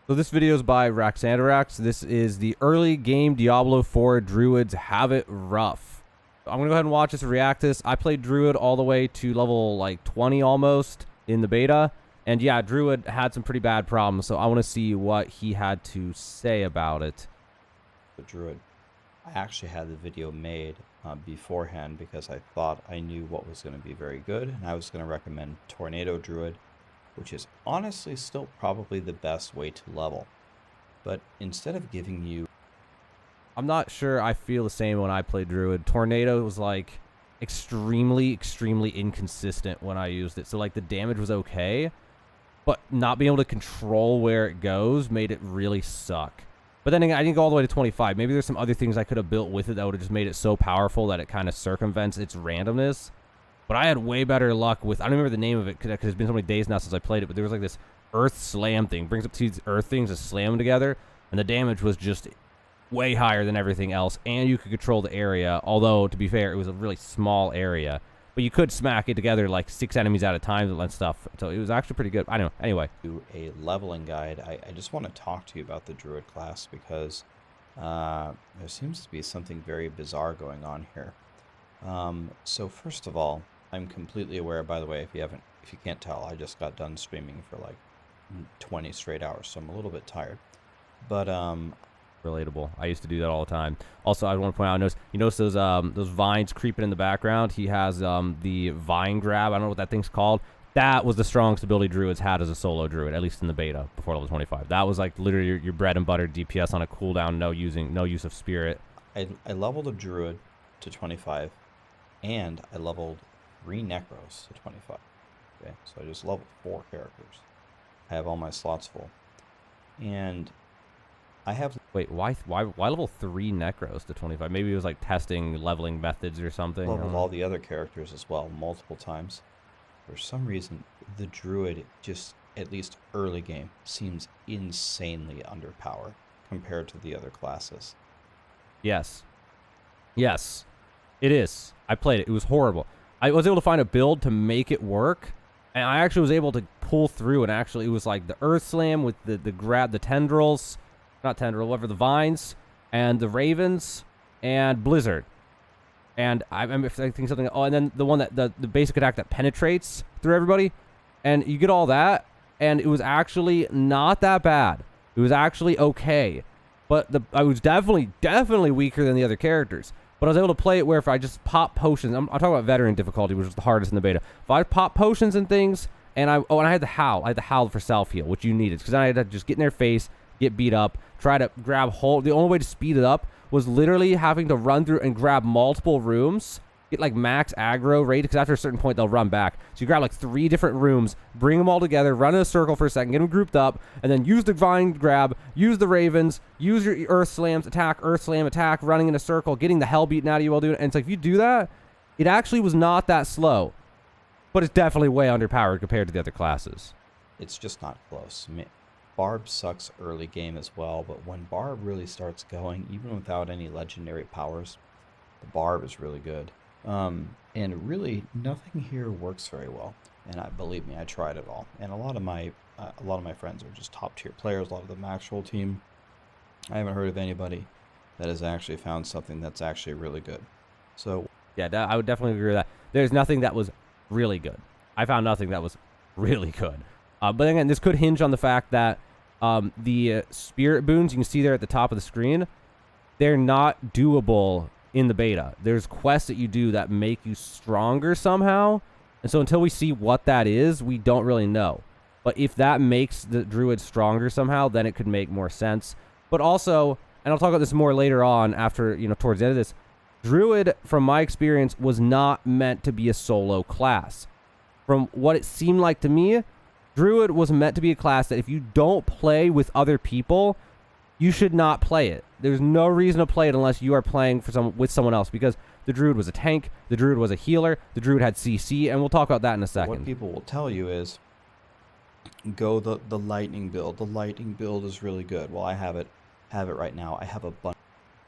So this video is by Raxxanterax. This is the early game Diablo 4 Druids have it rough. I'm going to go ahead and watch this and react to this. I played Druid all the way to level like 20 almost in the beta. And yeah, Druid had some pretty bad problems. So I want to see what he had to say about it. The Druid. I actually had the video made beforehand because I thought I knew what was going to be very good. And I was going to recommend Tornado Druid, which is honestly still probably the best way to level. But instead of giving you... I'm not sure I feel the same when I played Druid. Tornado was like extremely inconsistent when I used it. So like the damage was okay, but not being able to control where it goes made it really suck. But then again, I didn't go all the way to 25. Maybe there's some other things I could have built with it that would have just made it so powerful that it kind of circumvents its randomness. But I had way better luck with, I don't remember the name of it because it's been so many days now since I played it, but there was like this earth slam thing. Brings up two earth things to slam them together, and the damage was just way higher than everything else, and you could control the area, although, to be fair, it was a really small area. But you could smack it together like 6 enemies at a time and stuff, so it was actually pretty good. I don't know. Anyway. Do a leveling guide. I just want to talk to you about the Druid class because there seems to be something very bizarre going on here. So first of all, I'm completely aware, by the way, if you can't tell, I just got done streaming for like 20 straight hours, so I'm a little bit tired. But relatable. I used to do that all the time. Also, I want to point out, you notice those vines creeping in the background. He has the vine grab. I don't know what that thing's called. That was the strongest ability Druids had as a solo Druid, at least in the beta before level 25. That was like literally your bread and butter DPS on a cooldown, no use of spirit. I leveled a Druid to 25, and I leveled 3 Necros to 25. Okay, so I just leveled 4 characters. I have all my slots full, and I have... Wait, why level 3 Necros to 25? Maybe it was like testing leveling methods or something. Leveled all the other characters as well, multiple times. For some reason, the Druid, just at least early game, seems insanely underpowered compared to the other classes. Yes. Yes, it is. I played it. It was horrible. I was able to find a build to make it work, and I actually was able to pull through, and actually it was like the Earth Slam with the grab, the tendrils, not tendril, whatever, the vines, and the ravens, and Blizzard. And I remember thinking something, oh, and then the one that, the basic attack that penetrates through everybody, and you get all that, and it was actually not that bad. It was actually okay, but I was definitely weaker than the other characters. But I was able to play it where if I just pop potions, I'm talking about veteran difficulty, which was the hardest in the beta. If I pop potions and things, and I had the howl. I had the howl for self-heal, which you needed, because I had to just get in their face, get beat up, try to grab hold. The only way to speed it up was literally having to run through and grab multiple rooms, get like max aggro rate, because after a certain point they'll run back. So you grab like 3 different rooms, bring them all together, run in a circle for a second, get them grouped up, and then use the vine grab, use the ravens, use your earth slams, attack, earth slam, attack, running in a circle, getting the hell beaten out of you while doing it. And it's like, if you do that, it actually was not that slow, but it's definitely way underpowered compared to the other classes. It's just not close. I mean, Barb sucks early game as well, but when Barb really starts going, even without any legendary powers, the Barb is really good. And really, nothing here works very well. And believe me, I tried it all. And a lot of my friends are just top tier players. A lot of them actual team. I haven't heard of anybody that has actually found something that's actually really good. So yeah, I would definitely agree with that. There's nothing that was really good. I found nothing that was really good. But again, this could hinge on the fact that the spirit boons you can see there at the top of the screen, they're not doable in the beta. There's quests that you do that make you stronger somehow, and so until we see what that is, we don't really know. But if that makes the Druid stronger somehow, then it could make more sense. But also, and I'll talk about this more later on after, towards the end of this, Druid, from my experience, was not meant to be a solo class. From what it seemed like to me, Druid was meant to be a class that if you don't play with other people, you should not play it. There's no reason to play it unless you are playing with someone else, because the Druid was a tank, the Druid was a healer, the Druid had CC, and we'll talk about that in a second. What people will tell you is, go the lightning build. The lightning build is really good. Well, I have it right now. I have a bunch.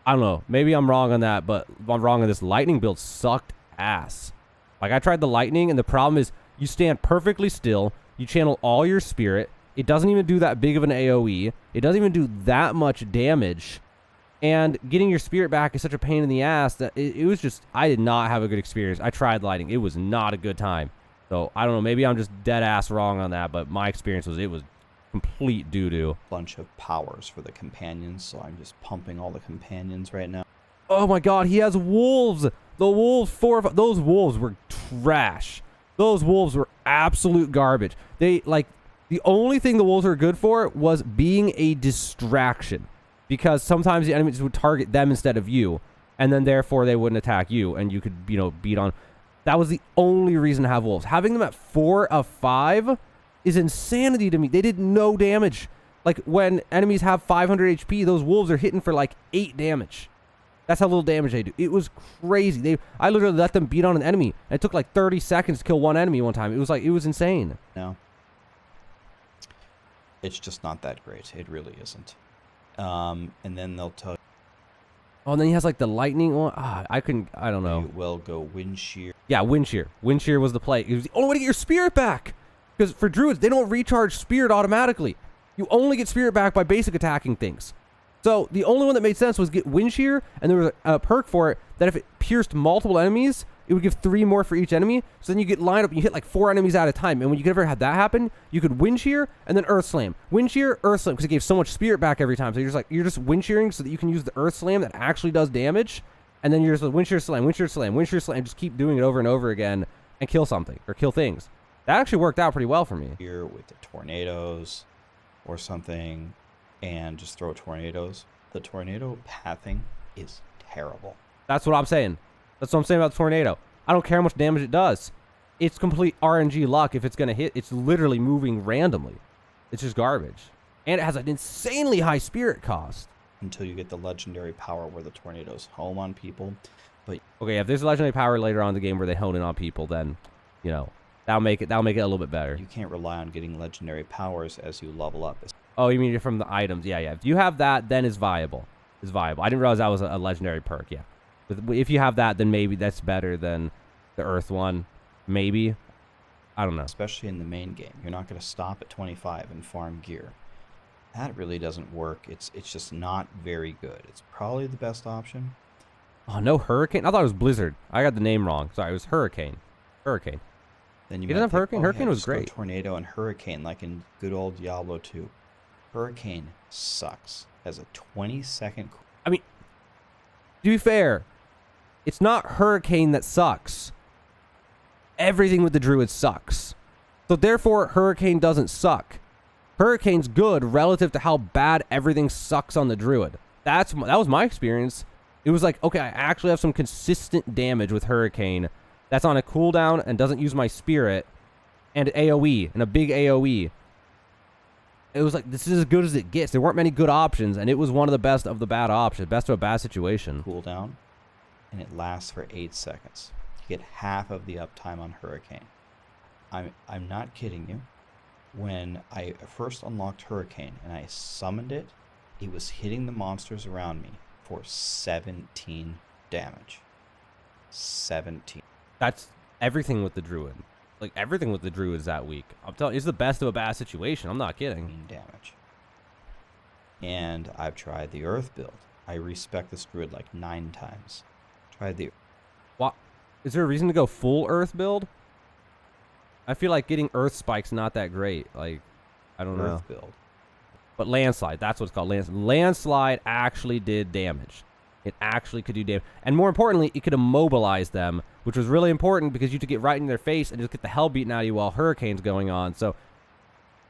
I don't know. Maybe I'm wrong on that, but I'm wrong on this. Lightning build sucked ass. Like, I tried the lightning, and the problem is you stand perfectly still, you channel all your spirit, It doesn't even do that big of an AoE. It doesn't even do that much damage. And getting your spirit back is such a pain in the ass that it was just, I did not have a good experience. I tried lighting. It was not a good time. So I don't know. Maybe I'm just dead ass wrong on that, but my experience was, it was complete doo-doo. Bunch of powers for the companions, so I'm just pumping all the companions right now. Oh my god, he has wolves. The wolves, those wolves were trash. Those wolves were absolute garbage. They, like, the only thing the wolves were good for was being a distraction. Because sometimes the enemies would target them instead of you, and then therefore they wouldn't attack you, and you could, you know, beat on. That was the only reason to have wolves. Having them at 4 of 5 is insanity to me. They did no damage. Like, when enemies have 500 HP, those wolves are hitting for like 8 damage. That's how little damage they do. It was crazy. I literally let them beat on an enemy, and it took like 30 seconds to kill one enemy one time. It was insane. No. It's just not that great. It really isn't. And then they'll tell you. Oh, and then he has like the lightning one. I don't know. They will go wind shear. Yeah, wind shear. Wind shear was the play. It was the only way to get your spirit back. Because for druids, they don't recharge spirit automatically. You only get spirit back by basic attacking things. So the only one that made sense was get wind shear, and there was a perk for it that if it pierced multiple enemies, it would give 3 more for each enemy. So then you get lined up and you hit like 4 enemies at a time. And when you ever had that happen, you could wind shear and then earth slam. Wind shear, earth slam, because it gave so much spirit back every time. So you're just wind shearing so that you can use the earth slam that actually does damage. And then you're just wind shear slam, wind shear slam, wind shear slam, and just keep doing it over and over again and kill something or kill things. That actually worked out pretty well for me. Here with the tornadoes or something, and just throw tornadoes. The tornado pathing is terrible. That's what I'm saying. That's what I'm saying about the tornado. I don't care how much damage it does. It's complete RNG luck if it's going to hit. It's literally moving randomly. It's just garbage. And it has an insanely high spirit cost. Until you get the legendary power where the tornadoes home on people. But okay, if there's a legendary power later on in the game where they hone in on people, then, you know, that'll make it a little bit better. You can't rely on getting legendary powers as you level up. Oh, you mean from the items? Yeah. If you have that, then it's viable. It's viable. I didn't realize that was a legendary perk. Yeah. If you have that, then maybe that's better than the Earth one. Maybe. I don't know. Especially in the main game. You're not going to stop at 25 and farm gear. That really doesn't work. It's just not very good. It's probably the best option. Oh, no Hurricane? I thought it was Blizzard. I got the name wrong. Sorry, it was Hurricane. Hurricane. Then you didn't have Hurricane? Hurricane was great. Tornado and Hurricane like in good old Diablo 2. Hurricane sucks. Has a 20-second... I mean, to be fair, it's not Hurricane that sucks. Everything with the Druid sucks. So therefore, Hurricane doesn't suck. Hurricane's good relative to how bad everything sucks on the Druid. That was my experience. It was like, okay, I actually have some consistent damage with Hurricane that's on a cooldown and doesn't use my spirit, and AoE, and a big AoE. It was like, this is as good as it gets. There weren't many good options, and it was one of the best of the bad options. Best of a bad situation. Cooldown, and it lasts for 8 seconds. You get half of the uptime on Hurricane. I'm not kidding you. When I first unlocked Hurricane and I summoned it, it was hitting the monsters around me for 17 damage. 17. That's everything with the Druid. Like, everything with the Druid is that weak. I'm telling you, it's the best of a bad situation. I'm not kidding. Damage. And I've tried the Earth build. I respec this Druid like 9 times. Tried the... What? Is there a reason to go full Earth build? I feel like getting Earth Spike's not that great. Like, I don't know. Earth build. But Landslide, that's what it's called. Landslide actually did damage. It actually could do damage. And more importantly, it could immobilize them, which was really important because you could get right in their face and just get the hell beaten out of you while Hurricane's going on. So,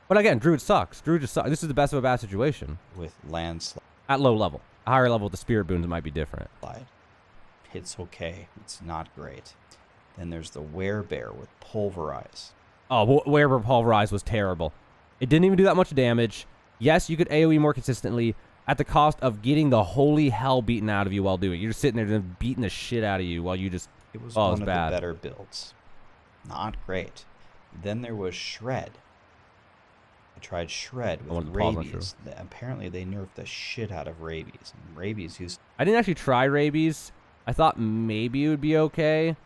but again, Druid sucks. Druid just sucks. This is the best of a bad situation. With Landslide. At low level. A higher level with the Spirit Boons, it might be different. It's okay. It's not great. Then there's the Werebear with Pulverize. Oh, Werebear Pulverize was terrible. It didn't even do that much damage. Yes, you could AoE more consistently at the cost of getting the holy hell beaten out of you while doing it. You're just sitting there just beating the shit out of you while you just... It was one of the better builds. Not great. Then there was Shred. I tried Shred with Rabies. Apparently they nerfed the shit out of Rabies. And Rabies used... I didn't actually try Rabies. I thought maybe it would be okay.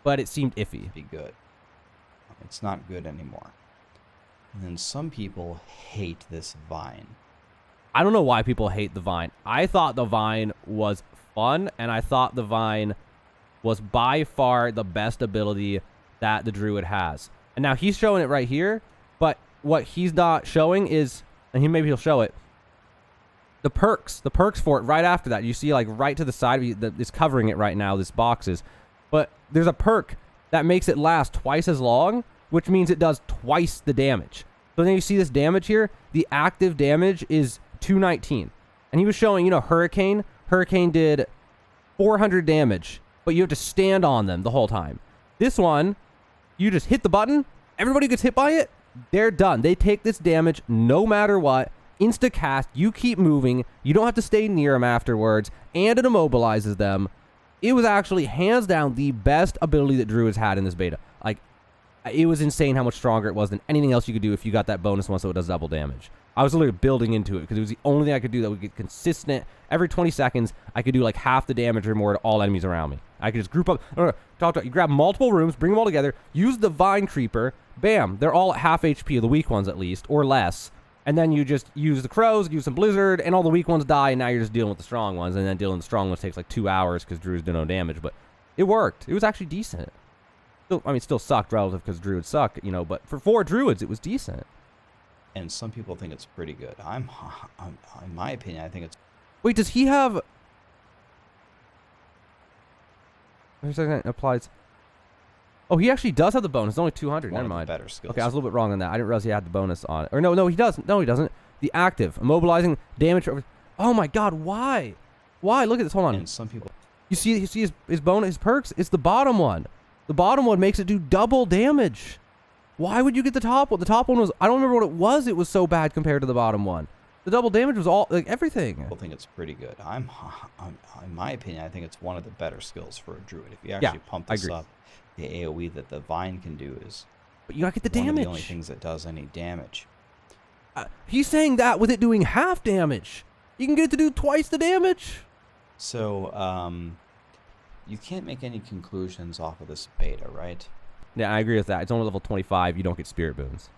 But it seemed iffy. Be good. It's not good anymore. And then some people hate this vine. I don't know why people hate the vine. I thought the vine was fun, and I thought the vine was by far the best ability that the druid has. And now he's showing it right here, but what he's not showing is, and maybe he'll show it, the perks for it right after that. You see, like, right to the side of you, it's covering it right now, this box is. But there's a perk that makes it last twice as long, which means it does twice the damage. So then you see this damage here, the active damage is 219. And he was showing, you know, Hurricane did 400 damage, but you have to stand on them the whole time. This one, you just hit the button, everybody gets hit by it, they're done. They take this damage no matter what. Insta cast, you keep moving, you don't have to stay near them afterwards, and it immobilizes them. It was actually hands down the best ability that Druids had in this beta. Like, it was insane how much stronger it was than anything else you could do if you got that bonus one, so it does double damage. I was literally building into it because it was the only thing I could do that would get consistent. Every 20 seconds, I could do like half the damage or more to all enemies around me. I could just group up. You grab multiple rooms, bring them all together, use the Vine Creeper, bam, they're all at half HP, the weak ones at least, or less. And then you just use the crows, use some blizzard, and all the weak ones die, and now you're just dealing with the strong ones. And then dealing with the strong ones takes like 2 hours because Druids do no damage. But it worked. It was actually decent. Still sucked relative because Druids suck, you know. But for 4 Druids, it was decent. And some people think it's pretty good. I'm in my opinion, I think it's... Wait, does he have... Wait a second, it applies... Oh, he actually does have the bonus. It's only 200. Never mind. Better skills. Okay, I was a little bit wrong on that. I didn't realize he had the bonus on it. Or no, he doesn't. No, he doesn't. The active, immobilizing damage. Oh my God, why? Why? Look at this. Hold on. And some people... You see his bonus, his perks? It's the bottom one. The bottom one makes it do double damage. Why would you get the top one? The top one was... I don't remember what it was. It was so bad compared to the bottom one. The double damage was all... like, everything. I think it's pretty good. I'm in my opinion, I think it's one of the better skills for a druid. If you actually pump this up, the AoE that the vine can do is... But you gotta get the damage. One of the only things that does any damage. He's saying that with it doing half damage. You can get it to do twice the damage. So, you can't make any conclusions off of this beta, right? Yeah, I agree with that. It's only level 25. You don't get spirit boons.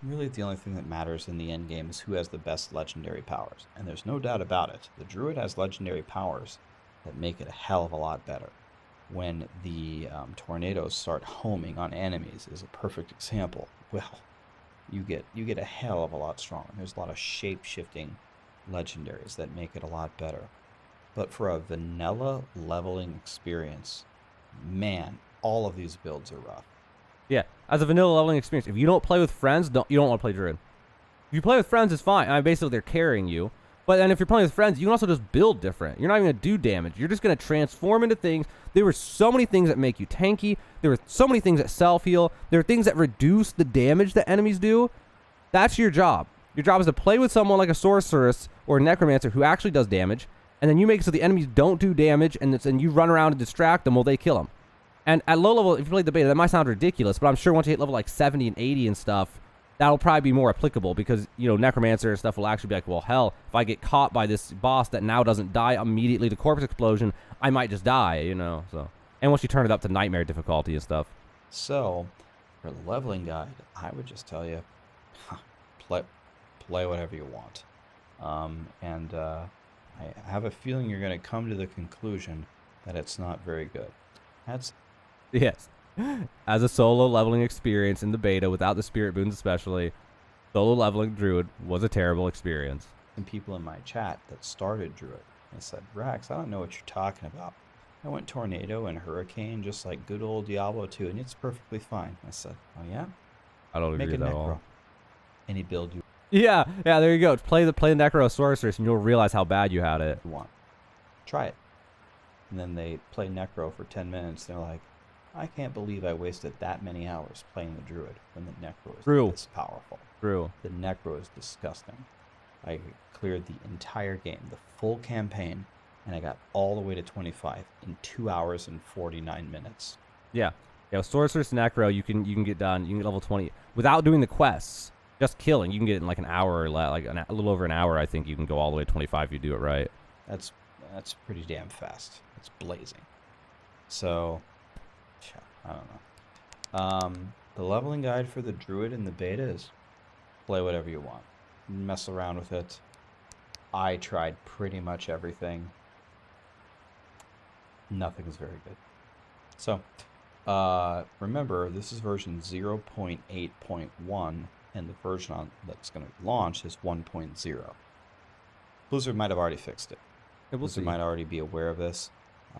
Really, the only thing that matters in the end game is who has the best legendary powers. And there's no doubt about it. The druid has legendary powers that make it a hell of a lot better. When the tornadoes start homing on enemies is a perfect example. Well, you get a hell of a lot stronger. There's a lot of shape-shifting legendaries that make it a lot better. But for a vanilla leveling experience, man, all of these builds are rough. Yeah, as a vanilla leveling experience, if you don't play with friends, you don't want to play Druid. If you play with friends, it's fine. Basically, they're carrying you. But then if you're playing with friends, you can also just build different. You're not even going to do damage. You're just going to transform into things. There were so many things that make you tanky. There were so many things that self-heal. There are things that reduce the damage that enemies do. That's your job. Your job is to play with someone like a sorceress or a necromancer who actually does damage, and then you make it so the enemies don't do damage, and you run around and distract them while they kill them. And at low level, if you play the beta, that might sound ridiculous, but I'm sure once you hit level like 70 and 80 and stuff, that'll probably be more applicable because, you know, necromancer and stuff will actually be like, well, hell, if I get caught by this boss that now doesn't die immediately to corpse explosion, I might just die, you know. So, and once you turn it up to nightmare difficulty and stuff. So, for the leveling guide, I would just tell you, play whatever you want. I have a feeling you're going to come to the conclusion that it's not very good. Yes. As a solo leveling experience in the beta, without the spirit boons especially, solo leveling Druid was a terrible experience. Some people in my chat that started Druid, they said, Rax, I don't know what you're talking about. I went Tornado and Hurricane just like good old Diablo 2, and it's perfectly fine. I said, oh yeah? I don't agree with that at all. Any build you Yeah, there you go. Play the Necro Sorceress and you'll realize how bad you had it. want. Try it. And then they play Necro for 10 minutes. They're like, I can't believe I wasted that many hours playing the Druid when the Necro is this powerful. True. The Necro is disgusting. I cleared the entire game, the full campaign, and I got all the way to 25 in 2 hours and 49 minutes. Yeah. Yeah, with Sorceress Necro, you can get done. You can get level 20 without doing the quests. Just killing. You can get it in like an hour or less, like a little over an hour. I think you can go all the way to 25 if you do it right. That's pretty damn fast. It's blazing. So, I don't know. The leveling guide for the Druid in the beta is play whatever you want. Mess around with it. I tried pretty much everything. Nothing is very good. So, remember, this is version 0.8.1, and the version that's going to launch is 1.0. Blizzard might have already fixed it. Blizzard might already be aware of this.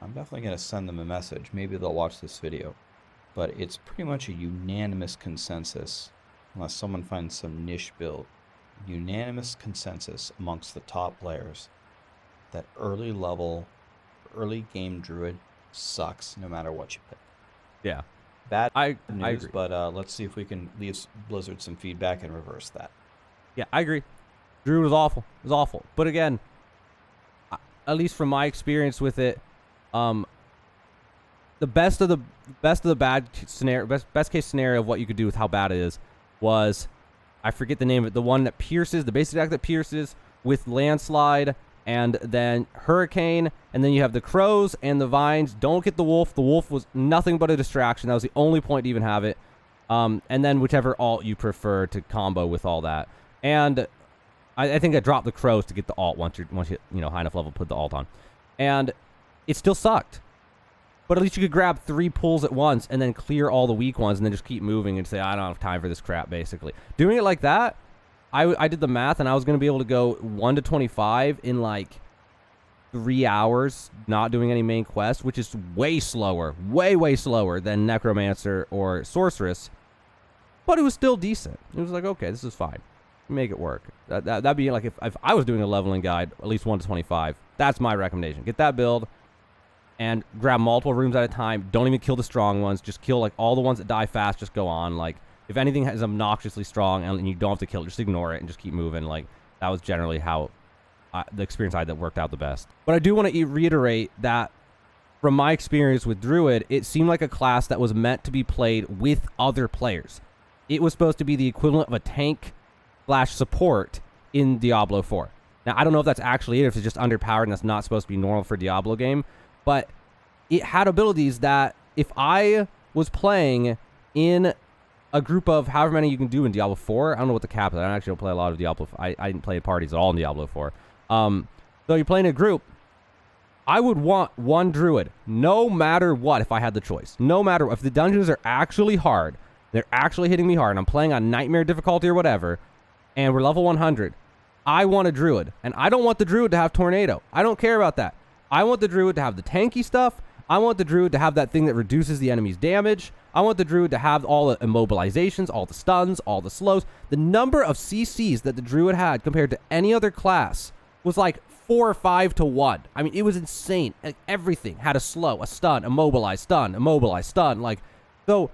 I'm definitely going to send them a message. Maybe they'll watch this video. But it's pretty much a unanimous consensus, unless someone finds some niche build, unanimous consensus amongst the top players that early game Druid sucks no matter what you pick. Yeah. Bad I news, agree. but let's see if we can leave Blizzard some feedback and reverse that. Yeah, I agree. Druid was awful. It was awful. But again, at least from my experience with it, the best of the bad scenario, best case scenario of what you could do with how bad it is was, I forget the name of it, the one that pierces, the basic attack that pierces with landslide and then hurricane, and then you have the crows and the vines. Don't get the wolf. The wolf was nothing but a distraction. That was the only point to even have it. And then whichever alt you prefer to combo with all that. And I think I dropped the crows to get the alt once you high enough level, put the alt on. And it still sucked. But at least you could grab 3 pulls at once and then clear all the weak ones and then just keep moving and say, I don't have time for this crap, basically. Doing it like that, I did the math, and I was going to be able to go 1 to 25 in like 3 hours, not doing any main quest, which is way slower, way slower than Necromancer or Sorceress. But it was still decent. It was like, okay, this is fine. Make it work. That'd be like if I was doing a leveling guide, at least 1 to 25. That's my recommendation. Get that build and grab multiple rooms at a time. Don't even kill the strong ones. Just kill like all the ones that die fast. Just go on. Like if anything is obnoxiously strong and you don't have to kill it, just ignore it and just keep moving. Like that was generally how the experience I had that worked out the best. But I do want to reiterate that from my experience with Druid, it seemed like a class that was meant to be played with other players. It was supposed to be the equivalent of a tank / support in Diablo 4. Now, I don't know if that's actually it, if it's just underpowered and that's not supposed to be normal for a Diablo game, but it had abilities that if I was playing in a group of however many you can do in Diablo 4, I don't know what the cap is. I actually don't play a lot of Diablo 4. I didn't play parties at all in Diablo 4. So you're playing a group, I would want 1 Druid, no matter what, if I had the choice. No matter if the dungeons are actually hard, they're actually hitting me hard, and I'm playing on nightmare difficulty or whatever, and we're level 100, I want a Druid. And I don't want the Druid to have Tornado. I don't care about that. I want the Druid to have the tanky stuff. I want the Druid to have that thing that reduces the enemy's damage. I want the Druid to have all the immobilizations, all the stuns, all the slows. The number of CCs that the Druid had compared to any other class was like 4 or 5 to 1. I mean, it was insane. Like, everything had a slow, a stun, immobilize, stun, like, so,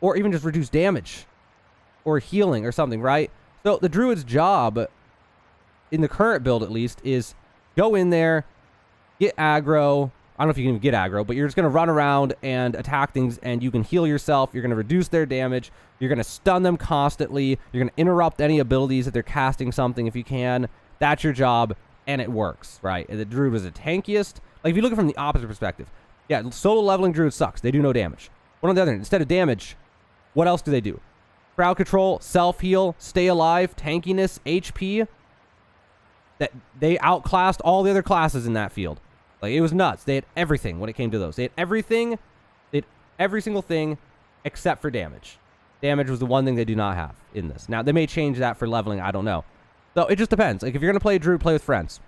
or even just reduce damage or healing or something, right? So the Druid's job, in the current build at least, is go in there, get aggro. I don't know if you can even get aggro, but you're just going to run around and attack things, and you can heal yourself. You're going to reduce their damage. You're going to stun them constantly. You're going to interrupt any abilities that they're casting something if you can. That's your job, and it works, right? And the Druid was the tankiest. Like, if you look at it from the opposite perspective, yeah, solo leveling Druid sucks. They do no damage. But on the other hand, instead of damage, what else do they do? Crowd control, self-heal, stay alive, tankiness, HP. That they outclassed all the other classes in that field. Like, it was nuts. They had everything when it came to those. They had everything. They had every single thing except for damage. Damage was the one thing they do not have in this. Now, they may change that for leveling. I don't know. So, it just depends. Like, if you're going to play a Druid, play with friends.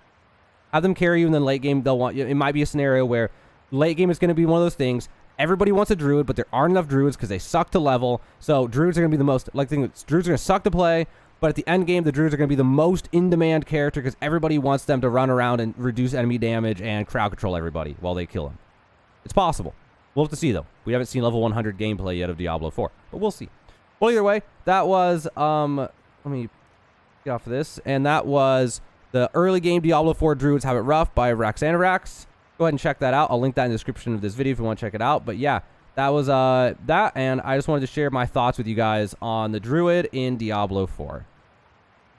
Have them carry you, and then late game, they'll want you. It might be a scenario where late game is going to be one of those things. Everybody wants a Druid, but there aren't enough Druids because they suck to level. So, Druids are going to be the most... Like, Druids are going to suck to play. But at the end game, the Druids are going to be the most in-demand character because everybody wants them to run around and reduce enemy damage and crowd control everybody while they kill them. It's possible. We'll have to see, though. We haven't seen level 100 gameplay yet of Diablo 4, but we'll see. Well, either way, that was... let me get off of this. And that was the early game Diablo 4 Druids Have It Rough by Raxxanterax. Go ahead and check that out. I'll link that in the description of this video if you want to check it out. But yeah, that was that, and I just wanted to share my thoughts with you guys on the Druid in Diablo 4.